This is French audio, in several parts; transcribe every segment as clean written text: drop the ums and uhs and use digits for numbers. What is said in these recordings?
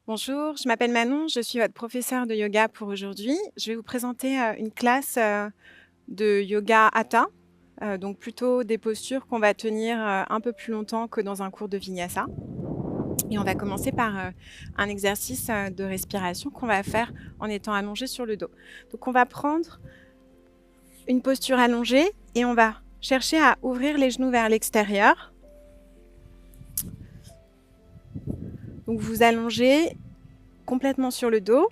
Bonjour, je m'appelle Manon, je suis votre professeure de yoga pour aujourd'hui. Je vais vous présenter une classe de yoga hatha, donc plutôt des postures qu'on va tenir un peu plus longtemps que dans un cours de vinyasa. Et on va commencer par un exercice de respiration qu'on va faire en étant allongé sur le dos. Donc on va prendre une posture allongée et on va chercher à ouvrir les genoux vers l'extérieur. Donc vous allongez complètement sur le dos.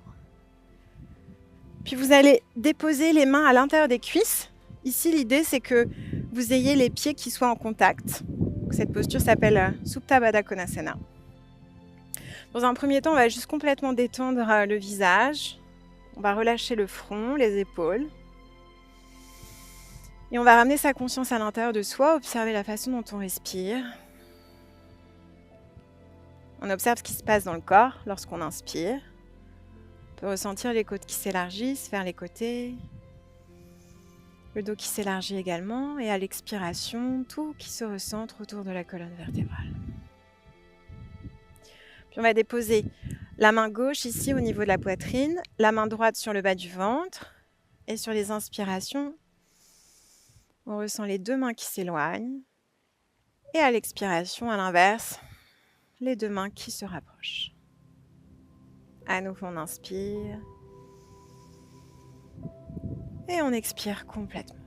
Puis vous allez déposer les mains à l'intérieur des cuisses. Ici, l'idée, c'est que vous ayez les pieds qui soient en contact. Donc, cette posture s'appelle Supta Baddha Konasana. Dans un premier temps, on va juste complètement détendre le visage. On va relâcher le front, les épaules. Et on va ramener sa conscience à l'intérieur de soi, observer la façon dont on respire. On observe ce qui se passe dans le corps lorsqu'on inspire. On peut ressentir les côtes qui s'élargissent vers les côtés. Le dos qui s'élargit également, et à l'expiration, tout qui se recentre autour de la colonne vertébrale. Puis on va déposer la main gauche ici au niveau de la poitrine, la main droite sur le bas du ventre, et sur les inspirations, on ressent les deux mains qui s'éloignent, et à l'expiration, à l'inverse, les deux mains qui se rapprochent. À nouveau, on inspire, et on expire complètement.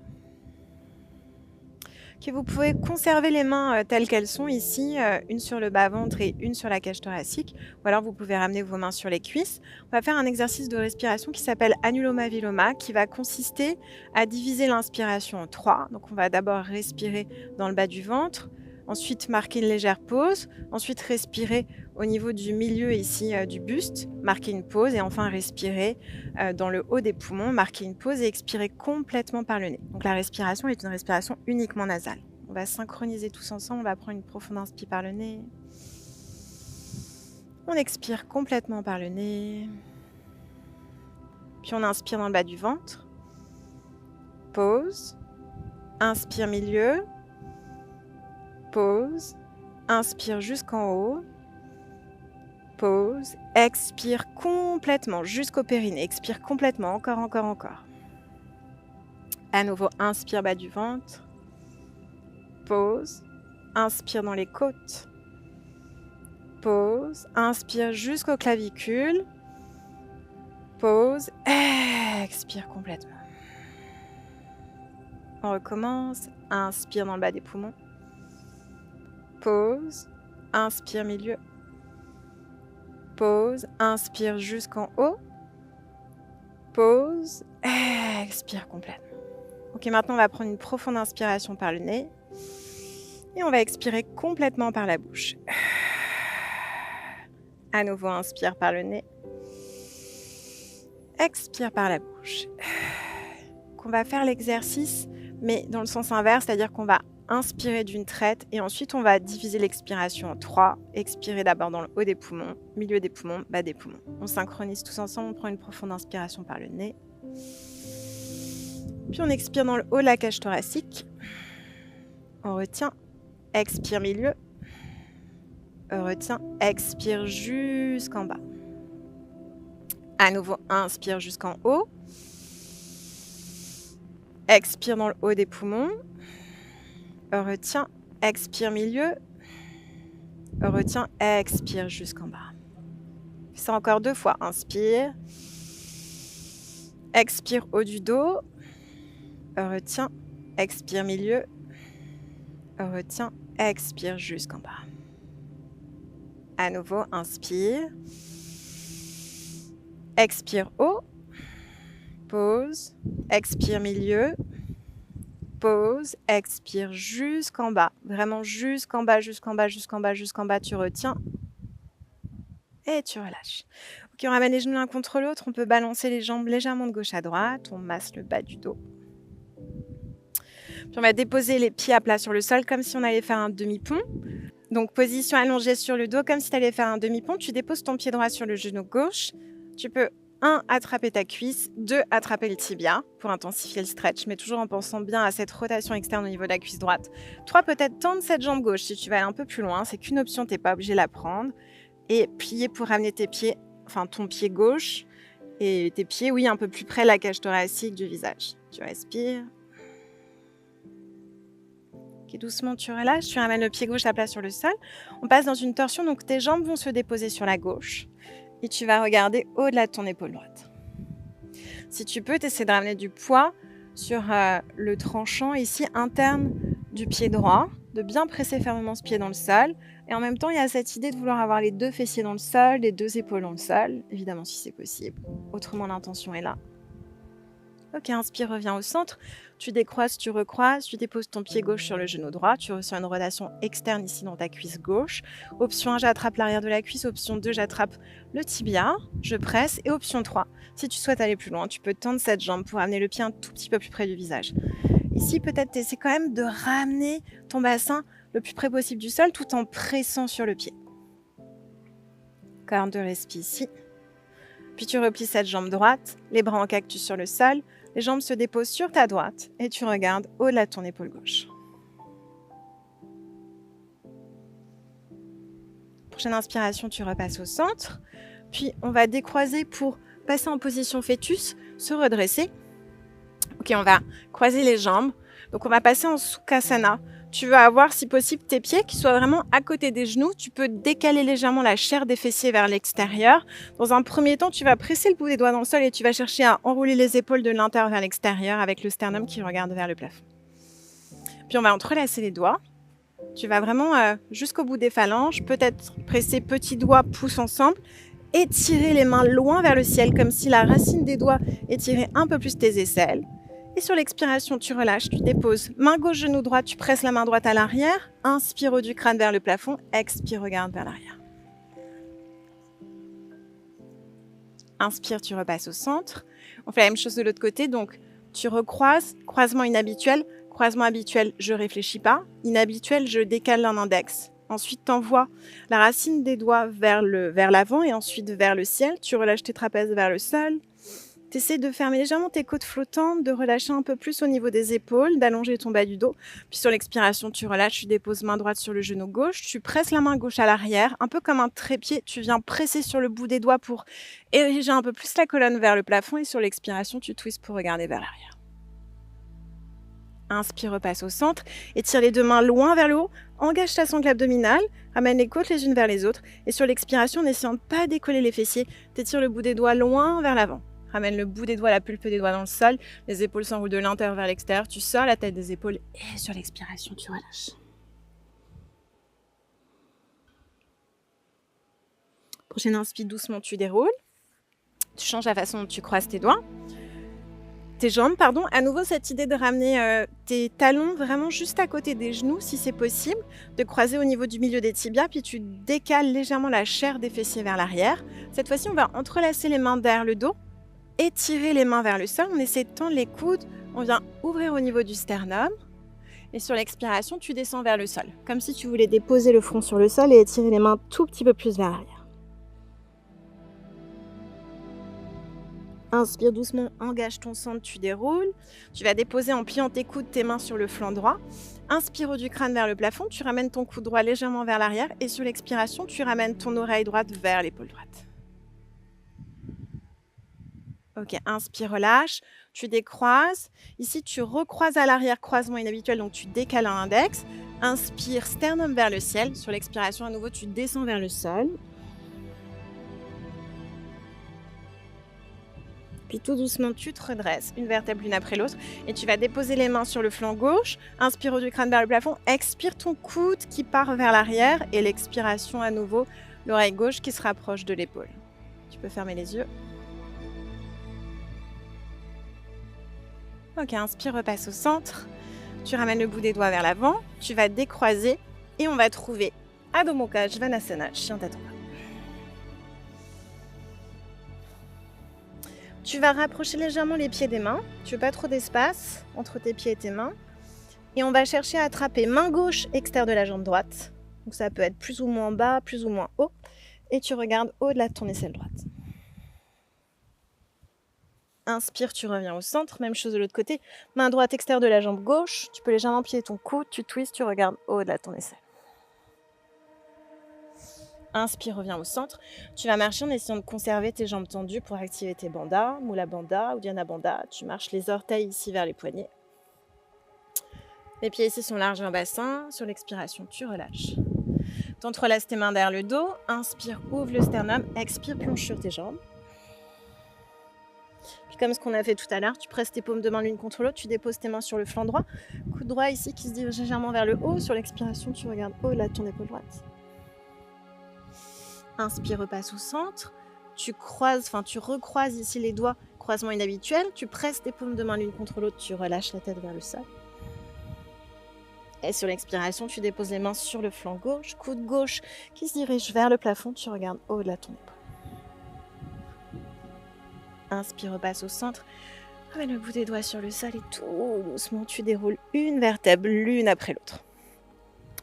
Okay, vous pouvez conserver les mains telles qu'elles sont ici, une sur le bas-ventre et une sur la cage thoracique, ou alors vous pouvez ramener vos mains sur les cuisses. On va faire un exercice de respiration qui s'appelle Anuloma Viloma, qui va consister à diviser l'inspiration en 3. Donc on va d'abord respirer dans le bas du ventre, ensuite marquer une légère pause, ensuite respirer au niveau du milieu ici du buste, marquer une pause et enfin respirer dans le haut des poumons, marquer une pause et expirer complètement par le nez. Donc la respiration est une respiration uniquement nasale. On va synchroniser tous ensemble, on va prendre une profonde inspire par le nez. On expire complètement par le nez. Puis on inspire dans le bas du ventre. Pause. Inspire milieu. Pause, inspire jusqu'en haut, pause, expire complètement jusqu'au périnée, expire complètement, encore. À nouveau, inspire bas du ventre, pause, inspire dans les côtes, pause, inspire jusqu'aux clavicules, pause, expire complètement. On recommence, inspire dans le bas des poumons. Pause, inspire milieu, pause, inspire jusqu'en haut, pause, expire complètement. Ok, maintenant on va prendre une profonde inspiration par le nez et on va expirer complètement par la bouche. À nouveau, inspire par le nez, expire par la bouche. On va faire l'exercice, mais dans le sens inverse, c'est-à-dire qu'on va inspirer d'une traite et ensuite on va diviser l'expiration en 3. Expirer d'abord dans le haut des poumons, milieu des poumons, bas des poumons. On synchronise tous ensemble, on prend une profonde inspiration par le nez. Puis on expire dans le haut de la cage thoracique. On retient, expire milieu. On retient, expire jusqu'en bas. À nouveau, inspire jusqu'en haut. Expire dans le haut des poumons. Retiens, expire milieu. Retiens, expire jusqu'en bas. Fais ça encore 2 fois. Inspire. Expire haut du dos. Retiens, expire milieu. Retiens, expire jusqu'en bas. À nouveau, inspire. Expire haut. Pause. Expire milieu. Pause, expire jusqu'en bas, vraiment jusqu'en bas, tu retiens et tu relâches. Ok, on ramène les genoux l'un contre l'autre, on peut balancer les jambes légèrement de gauche à droite, on masse le bas du dos. Puis on va déposer les pieds à plat sur le sol comme si on allait faire un demi-pont. Donc position allongée sur le dos comme si tu allais faire un demi-pont, tu déposes ton pied droit sur le genou gauche, tu peux 1. Attraper ta cuisse, 2. Attraper le tibia pour intensifier le stretch, mais toujours en pensant bien à cette rotation externe au niveau de la cuisse droite. 3. Peut-être tendre cette jambe gauche si tu vas aller un peu plus loin, c'est qu'une option, tu n'es pas obligé de la prendre. et plier pour ramener tes pieds, enfin ton pied gauche et tes pieds, oui, un peu plus près de la cage thoracique du visage. Tu respires. Ok, doucement, tu relâches, tu ramènes le pied gauche à plat sur le sol. On passe dans une torsion, donc tes jambes vont se déposer sur la gauche et tu vas regarder au-delà de ton épaule droite. Si tu peux, tu essaies de ramener du poids sur le tranchant ici interne du pied droit, de bien presser fermement ce pied dans le sol. Et en même temps, il y a cette idée de vouloir avoir les 2 fessiers dans le sol, les 2 épaules dans le sol, évidemment si c'est possible. Autrement, l'intention est là. Ok, inspire, reviens au centre. Tu décroises, tu recroises, tu déposes ton pied gauche sur le genou droit. Tu ressens une rotation externe ici dans ta cuisse gauche. Option 1, j'attrape l'arrière de la cuisse. Option 2, j'attrape le tibia, je presse. Et option 3, si tu souhaites aller plus loin, tu peux tendre cette jambe pour amener le pied un tout petit peu plus près du visage. Ici, peut-être tu essaies quand même de ramener ton bassin le plus près possible du sol tout en pressant sur le pied. Encore 2 respires ici. Puis tu replies cette jambe droite, les bras en cactus sur le sol. Les jambes se déposent sur ta droite et tu regardes au-delà de ton épaule gauche. Prochaine inspiration, tu repasses au centre. Puis on va décroiser pour passer en position fœtus, se redresser. Ok, on va croiser les jambes. Donc on va passer en Sukhasana. Tu veux avoir, si possible, tes pieds qui soient vraiment à côté des genoux. Tu peux décaler légèrement la chair des fessiers vers l'extérieur. Dans un premier temps, tu vas presser le bout des doigts dans le sol et tu vas chercher à enrouler les épaules de l'intérieur vers l'extérieur avec le sternum qui regarde vers le plafond. Puis on va entrelacer les doigts. Tu vas vraiment jusqu'au bout des phalanges, peut-être presser petits doigts, pouces ensemble, étirer les mains loin vers le ciel comme si la racine des doigts étirait un peu plus tes aisselles. Et sur l'expiration, tu relâches, tu déposes main gauche, genou droit, tu presses la main droite à l'arrière. Inspire haut du crâne vers le plafond, expire, regarde vers l'arrière. Inspire, tu repasses au centre. On fait la même chose de l'autre côté, donc tu recroises, croisement inhabituel, croisement habituel, je réfléchis pas. Inhabituel, je décale l'un index. Ensuite, tu envoies la racine des doigts vers l'avant et ensuite vers le ciel. Tu relâches tes trapèzes vers le sol. Tu essaies de fermer légèrement tes côtes flottantes, de relâcher un peu plus au niveau des épaules, d'allonger ton bas du dos. Puis sur l'expiration, tu relâches, tu déposes main droite sur le genou gauche, tu presses la main gauche à l'arrière, un peu comme un trépied. Tu viens presser sur le bout des doigts pour ériger un peu plus la colonne vers le plafond. Et sur l'expiration, tu twists pour regarder vers l'arrière. Inspire, repasse au centre, étire les 2 mains loin vers le haut, engage ta sangle abdominale, ramène les côtes les unes vers les autres. Et sur l'expiration, en n'essayant de pas décoller les fessiers, t'étires le bout des doigts loin vers l'avant. Ramène le bout des doigts, la pulpe des doigts dans le sol. Les épaules s'enroulent de l'intérieur vers l'extérieur. Tu sors la tête des épaules et sur l'expiration, tu relâches. Prochaine inspire, doucement, tu déroules. Tu changes la façon dont tu croises tes doigts. Tes jambes, pardon. À nouveau, cette idée de ramener tes talons vraiment juste à côté des genoux, si c'est possible. De croiser au niveau du milieu des tibias. Puis tu décales légèrement la chair des fessiers vers l'arrière. Cette fois-ci, on va entrelacer les mains derrière le dos. Étirer les mains vers le sol, on essaie de tendre les coudes, on vient ouvrir au niveau du sternum et sur l'expiration, tu descends vers le sol, comme si tu voulais déposer le front sur le sol et étirer les mains tout petit peu plus vers l'arrière. Inspire doucement, engage ton centre, tu déroules. Tu vas déposer en pliant tes coudes, tes mains sur le flanc droit. Inspire haut du crâne vers le plafond, tu ramènes ton coude droit légèrement vers l'arrière et sur l'expiration, tu ramènes ton oreille droite vers l'épaule droite. Ok, inspire, relâche, tu décroises. Ici, tu recroises à l'arrière, croisement inhabituel, donc tu décales un index. Inspire, sternum vers le ciel. Sur l'expiration, à nouveau, tu descends vers le sol. Puis tout doucement, tu te redresses, une vertèbre l'une après l'autre. Et tu vas déposer les mains sur le flanc gauche. Inspire haut du crâne vers le plafond. Expire ton coude qui part vers l'arrière. Et l'expiration, à nouveau, l'oreille gauche qui se rapproche de l'épaule. Tu peux fermer les yeux. Ok, inspire, repasse au centre. Tu ramènes le bout des doigts vers l'avant. Tu vas décroiser et on va trouver Adho Mukha Svanasana, chien tête en bas. Tu vas rapprocher légèrement les pieds des mains. Tu veux pas trop d'espace entre tes pieds et tes mains. Et on va chercher à attraper main gauche extérieure de la jambe droite. Donc ça peut être plus ou moins bas, plus ou moins haut. Et tu regardes au-delà de ton aisselle droite. Inspire, tu reviens au centre, même chose de l'autre côté. Main droite extérieure de la jambe gauche, tu peux légèrement plier ton coude, tu twists, tu regardes au-delà de ton aisselle. Inspire, reviens au centre. Tu vas marcher en essayant de conserver tes jambes tendues pour activer tes bandhas, Mula Bandha ou Dhyana Bandha. Tu marches les orteils ici vers les poignets. Les pieds ici sont larges en bassin. Sur l'expiration, tu relâches. Tu entrelaces tes mains derrière le dos. Inspire, ouvre le sternum. Expire, plonge sur tes jambes. Puis comme ce qu'on a fait tout à l'heure, tu presses tes paumes de main l'une contre l'autre. Tu déposes tes mains sur le flanc droit. Coude droit ici qui se dirige légèrement vers le haut. Sur l'expiration, tu regardes au-delà de ton épaule droite. Inspire, repasse au centre. Tu recroises ici les doigts, croisement inhabituel. Tu presses tes paumes de main l'une contre l'autre. Tu relâches la tête vers le sol. Et sur l'expiration, tu déposes les mains sur le flanc gauche. Coude gauche qui se dirige vers le plafond. Tu regardes au-delà de ton épaule. Inspire, repasse au centre. Ramène le bout des doigts sur le sol et tout doucement, tu déroules une vertèbre l'une après l'autre.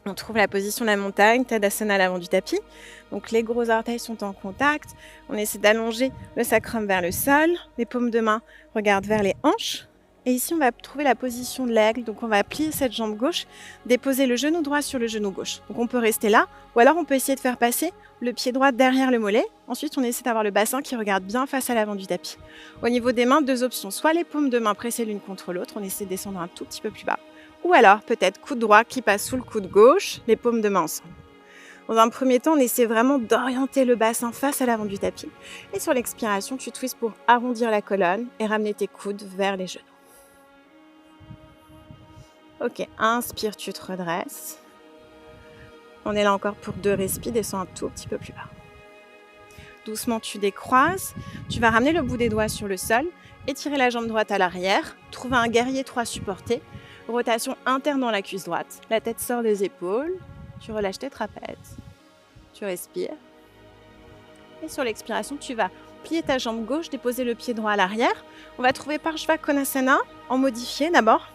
On trouve la position de la montagne, Tadasana à l'avant du tapis. Donc les gros orteils sont en contact. On essaie d'allonger le sacrum vers le sol. Les paumes de main regardent vers les hanches. Et ici, on va trouver la position de l'aigle. Donc on va plier cette jambe gauche, déposer le genou droit sur le genou gauche. Donc on peut rester là, ou alors on peut essayer de faire passer le pied droit derrière le mollet. Ensuite, on essaie d'avoir le bassin qui regarde bien face à l'avant du tapis. Au niveau des mains, deux options. Soit les paumes de main pressées l'une contre l'autre, on essaie de descendre un tout petit peu plus bas. Ou alors, peut-être coude droit qui passe sous le coude gauche, les paumes de main ensemble. Dans un premier temps, on essaie vraiment d'orienter le bassin face à l'avant du tapis. Et sur l'expiration, tu twists pour arrondir la colonne et ramener tes coudes vers les genoux. Ok, inspire, tu te redresses. On est là encore pour 2 respires, descends un tout petit peu plus bas. Doucement, tu décroises. Tu vas ramener le bout des doigts sur le sol, étirer la jambe droite à l'arrière, trouver un guerrier 3 supporté. Rotation interne dans la cuisse droite. La tête sort des épaules. Tu relâches tes trapèzes. Tu respires. Et sur l'expiration, tu vas plier ta jambe gauche, déposer le pied droit à l'arrière. On va trouver Parshva Konasana en modifié d'abord.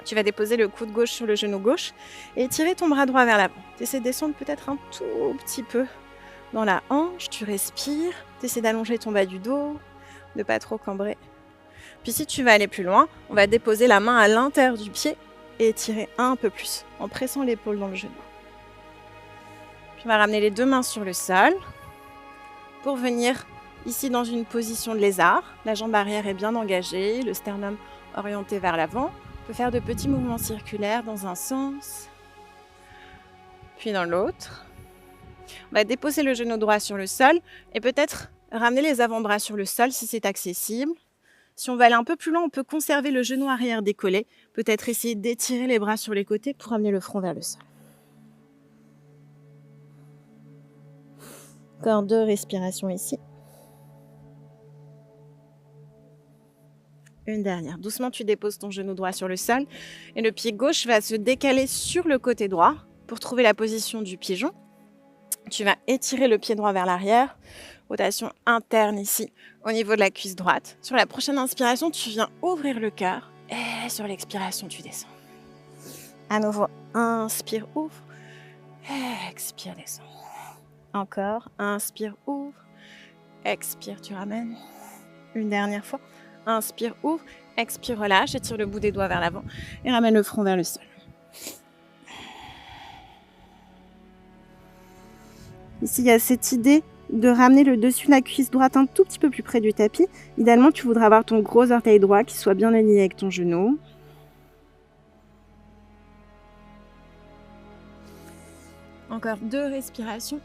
Tu vas déposer le coude gauche sur le genou gauche et étirer ton bras droit vers l'avant. Tu essaies de descendre peut-être un tout petit peu dans la hanche. Tu respires. Tu essaies d'allonger ton bas du dos, de ne pas trop cambrer. Puis si tu vas aller plus loin, on va déposer la main à l'intérieur du pied et étirer un peu plus en pressant l'épaule dans le genou. Puis on va ramener les 2 mains sur le sol pour venir ici dans une position de lézard. La jambe arrière est bien engagée, le sternum orienté vers l'avant. On peut faire de petits mouvements circulaires dans un sens, puis dans l'autre. On va déposer le genou droit sur le sol et peut-être ramener les avant-bras sur le sol si c'est accessible. Si on va aller un peu plus loin, on peut conserver le genou arrière décollé. Peut-être essayer d'étirer les bras sur les côtés pour amener le front vers le sol. Encore 2 respirations ici. Une dernière. Doucement, tu déposes ton genou droit sur le sol et le pied gauche va se décaler sur le côté droit pour trouver la position du pigeon. Tu vas étirer le pied droit vers l'arrière. Rotation interne ici, au niveau de la cuisse droite. Sur la prochaine inspiration, tu viens ouvrir le cœur. Et sur l'expiration, tu descends. À nouveau, inspire, ouvre. Expire, descends. Encore, inspire, ouvre. Expire, tu ramènes. Une dernière fois. Inspire, ouvre. Expire, relâche. Étire le bout des doigts vers l'avant. Et ramène le front vers le sol. Ici, il y a cette idée de ramener le dessus de la cuisse droite un tout petit peu plus près du tapis. Idéalement, tu voudras avoir ton gros orteil droit qui soit bien aligné avec ton genou. Encore 2 respirations.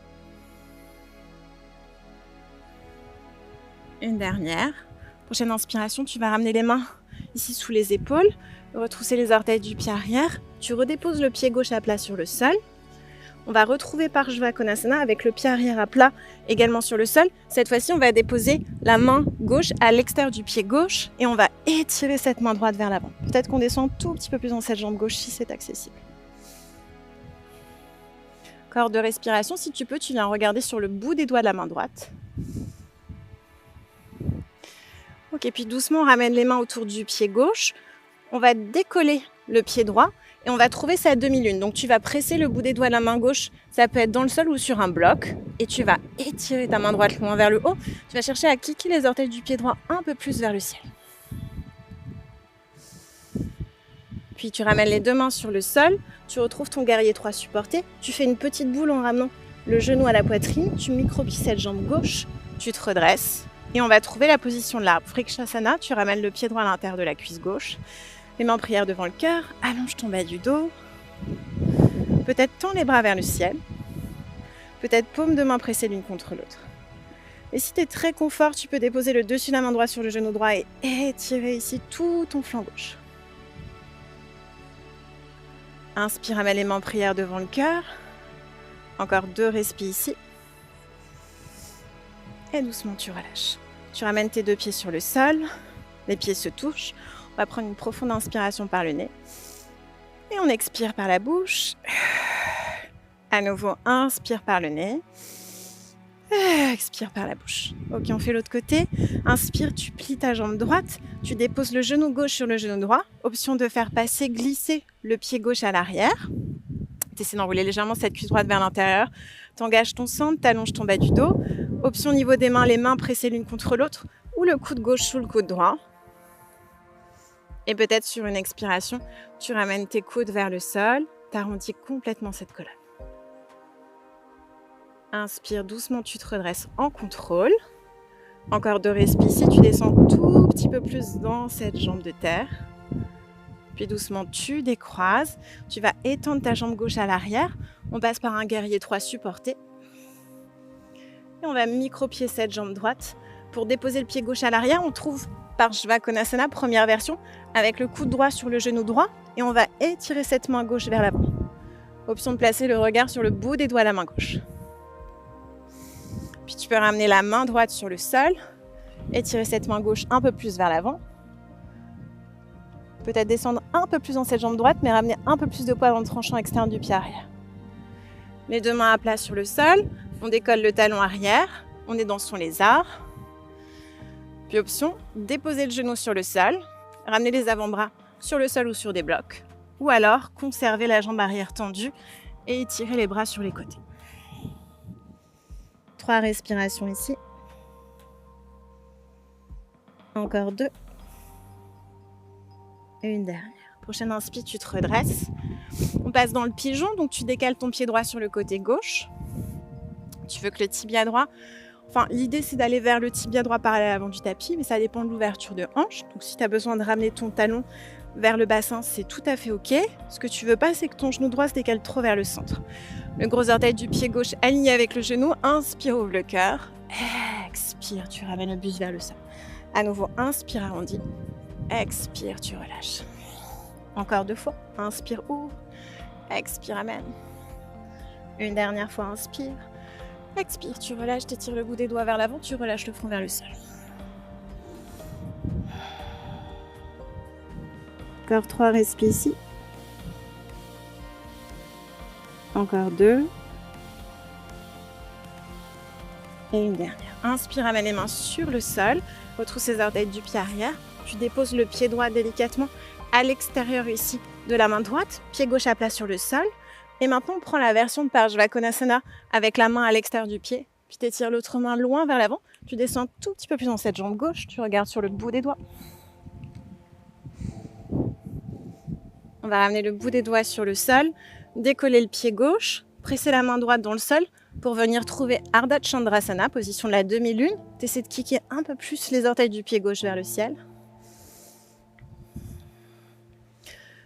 Une dernière. Prochaine inspiration, tu vas ramener les mains ici sous les épaules, retrousser les orteils du pied arrière. Tu redéposes le pied gauche à plat sur le sol. On va retrouver Parshva Konasana avec le pied arrière à plat également sur le sol. Cette fois-ci, on va déposer la main gauche à l'extérieur du pied gauche et on va étirer cette main droite vers l'avant. Peut-être qu'on descend un tout petit peu plus dans cette jambe gauche si c'est accessible. Encore 2 respirations. Si tu peux, tu viens regarder sur le bout des doigts de la main droite. Ok, puis doucement, on ramène les mains autour du pied gauche. On va décoller le pied droit. Et on va trouver sa demi-lune. Donc tu vas presser le bout des doigts de la main gauche. Ça peut être dans le sol ou sur un bloc. Et tu vas étirer ta main droite loin vers le haut. Tu vas chercher à kicker les orteils du pied droit un peu plus vers le ciel. Puis tu ramènes les 2 mains sur le sol. Tu retrouves ton guerrier 3 supporté. Tu fais une petite boule en ramenant le genou à la poitrine, tu micro-plies cette jambe gauche, tu te redresses et on va trouver la position de l'arbre. Vrikshasana, tu ramènes le pied droit à l'intérieur de la cuisse gauche, les mains en prière devant le cœur, allonge ton bas du dos, peut-être tends les bras vers le ciel, peut-être paume de main pressées l'une contre l'autre. Et si tu es très confort, tu peux déposer le dessus de la main droite sur le genou droit et étirer ici tout ton flanc gauche. Inspire, ramène les mains en prière devant le cœur. Encore 2 respires ici. Et doucement, tu relâches. Tu ramènes tes 2 pieds sur le sol. Les pieds se touchent. On va prendre une profonde inspiration par le nez. Et on expire par la bouche. À nouveau, inspire par le nez. Expire par la bouche. Ok, on fait l'autre côté. Inspire, tu plies ta jambe droite. Tu déposes le genou gauche sur le genou droit. Option de faire passer, glisser le pied gauche à l'arrière. Tu essaies d'enrouler légèrement cette cuisse droite vers l'intérieur. Tu engages ton centre, tu allonges ton bas du dos. Option au niveau des mains, les mains pressées l'une contre l'autre. Ou le coude gauche sous le coude droit. Et peut-être sur une expiration, tu ramènes tes coudes vers le sol. Tu arrondis complètement cette colonne. Inspire doucement, tu te redresses en contrôle. Encore 2 respires ici, tu descends tout petit peu plus dans cette jambe de terre. Puis doucement, tu décroises. Tu vas étendre ta jambe gauche à l'arrière. On passe par un guerrier 3 supporté. Et on va micro-pied cette jambe droite. Pour déposer le pied gauche à l'arrière, on trouve Parshvakonasana, première version, avec le coude droit sur le genou droit. Et on va étirer cette main gauche vers l'avant. Option de placer le regard sur le bout des doigts de la main gauche. Puis tu peux ramener la main droite sur le sol, étirer cette main gauche un peu plus vers l'avant. Peut-être descendre un peu plus dans cette jambe droite, mais ramener un peu plus de poids dans le tranchant externe du pied arrière. Les 2 mains à plat sur le sol, on décolle le talon arrière, on est dans son lézard. Puis option, déposer le genou sur le sol, ramener les avant-bras sur le sol ou sur des blocs. Ou alors, conserver la jambe arrière tendue et étirer les bras sur les côtés. 3 respirations ici. Encore 2. Et une dernière. Prochaine inspire, tu te redresses. On passe dans le pigeon, donc tu décales ton pied droit sur le côté gauche. Tu veux que le tibia droit... Enfin, l'idée, c'est d'aller vers le tibia droit parallèle à l'avant du tapis, mais ça dépend de l'ouverture de hanche. Donc, si tu as besoin de ramener ton talon vers le bassin, c'est tout à fait OK. Ce que tu veux pas, c'est que ton genou droit se décale trop vers le centre. Le gros orteil du pied gauche aligné avec le genou. Inspire, ouvre le cœur. Expire, tu ramènes le buste vers le sol. À nouveau, inspire, arrondi. Expire, tu relâches. Encore 2 fois. Inspire, ouvre. Expire, amène. Une dernière fois, inspire. Expire, tu relâches, tu étires le bout des doigts vers l'avant, tu relâches le front vers le sol. Encore 3 respires ici. Encore 2. Et une dernière. Inspire, amène les mains sur le sol. Retrouve ses orteils du pied arrière. Tu déposes le pied droit délicatement à l'extérieur ici de la main droite. Pied gauche à plat sur le sol. Et maintenant, on prend la version de Parshvakonasana avec la main à l'extérieur du pied. Puis tu étires l'autre main loin vers l'avant. Tu descends tout petit peu plus dans cette jambe gauche. Tu regardes sur le bout des doigts. On va ramener le bout des doigts sur le sol. Décoller le pied gauche. Presser la main droite dans le sol pour venir trouver Ardha Chandrasana, position de la demi-lune. Tu essaies de kicker un peu plus les orteils du pied gauche vers le ciel.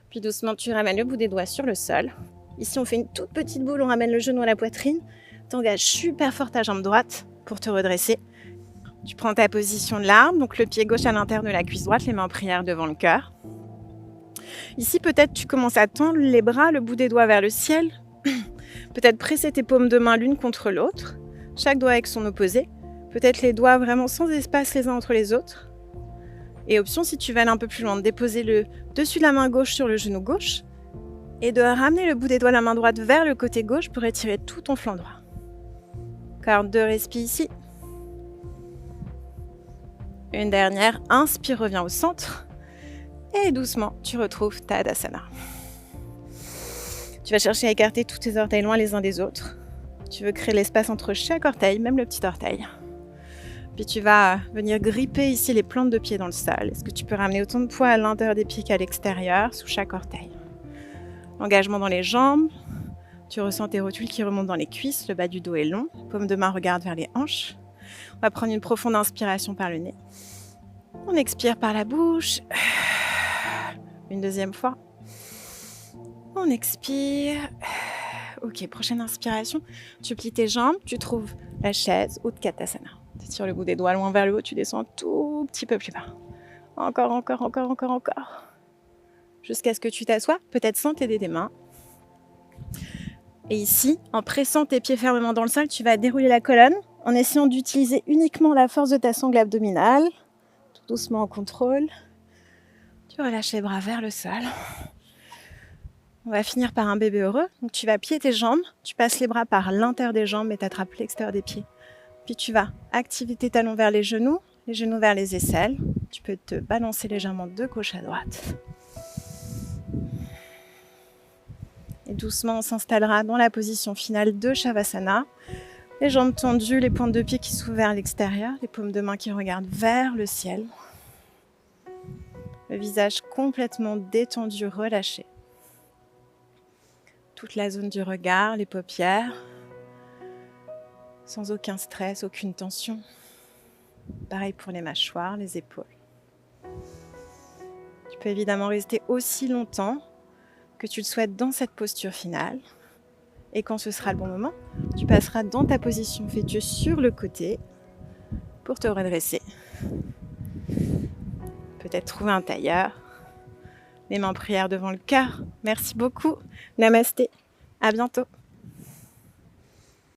Puis doucement, tu ramènes le bout des doigts sur le sol. Ici, on fait une toute petite boule, on ramène le genou à la poitrine. Tu engages super fort ta jambe droite pour te redresser. Tu prends ta position de l'arbre, donc le pied gauche à l'intérieur de la cuisse droite, les mains en prière devant le cœur. Ici, peut-être tu commences à tendre les bras, le bout des doigts vers le ciel. Peut-être presser tes paumes de main l'une contre l'autre. Chaque doigt avec son opposé. Peut-être les doigts vraiment sans espace les uns entre les autres. Et option, si tu veux aller un peu plus loin, de déposer le dessus de la main gauche sur le genou gauche. Et de ramener le bout des doigts de la main droite vers le côté gauche pour étirer tout ton flanc droit. Encore 2 respires ici. Une dernière. Inspire, reviens au centre. Et doucement, tu retrouves Tadasana. Tu vas chercher à écarter tous tes orteils loin les uns des autres. Tu veux créer l'espace entre chaque orteil, même le petit orteil. Puis tu vas venir gripper ici les plantes de pied dans le sol. Est-ce que tu peux ramener autant de poids à l'intérieur des pieds qu'à l'extérieur, sous chaque orteil? Engagement dans les jambes. Tu ressens tes rotules qui remontent dans les cuisses, le bas du dos est long, paume de main regarde vers les hanches. On va prendre une profonde inspiration par le nez. On expire par la bouche. Une deuxième fois. On expire. Ok, prochaine inspiration. Tu plies tes jambes, tu trouves la chaise, Utkatasana. Tu tires le bout des doigts loin vers le haut, tu descends un tout petit peu plus bas. Encore, encore, encore, encore, encore. Jusqu'à ce que tu t'assoies, peut-être sans t'aider des mains. Et ici, en pressant tes pieds fermement dans le sol, tu vas dérouler la colonne en essayant d'utiliser uniquement la force de ta sangle abdominale. Tout doucement en contrôle. Tu relâches les bras vers le sol. On va finir par un bébé heureux. Donc tu vas plier tes jambes, tu passes les bras par l'intérieur des jambes et tu attrapes l'extérieur des pieds. Puis tu vas activer tes talons vers les genoux vers les aisselles. Tu peux te balancer légèrement de gauche à droite. Et doucement, on s'installera dans la position finale de Shavasana. Les jambes tendues, les pointes de pied qui s'ouvrent vers l'extérieur, les paumes de main qui regardent vers le ciel. Le visage complètement détendu, relâché. Toute la zone du regard, les paupières, sans aucun stress, aucune tension. Pareil pour les mâchoires, les épaules. Tu peux évidemment rester aussi longtemps que tu le souhaites dans cette posture finale. Et quand ce sera le bon moment, tu passeras dans ta position fœtus sur le côté pour te redresser. Peut-être trouver un tailleur. Les mains en prière devant le cœur. Merci beaucoup. Namasté. À bientôt.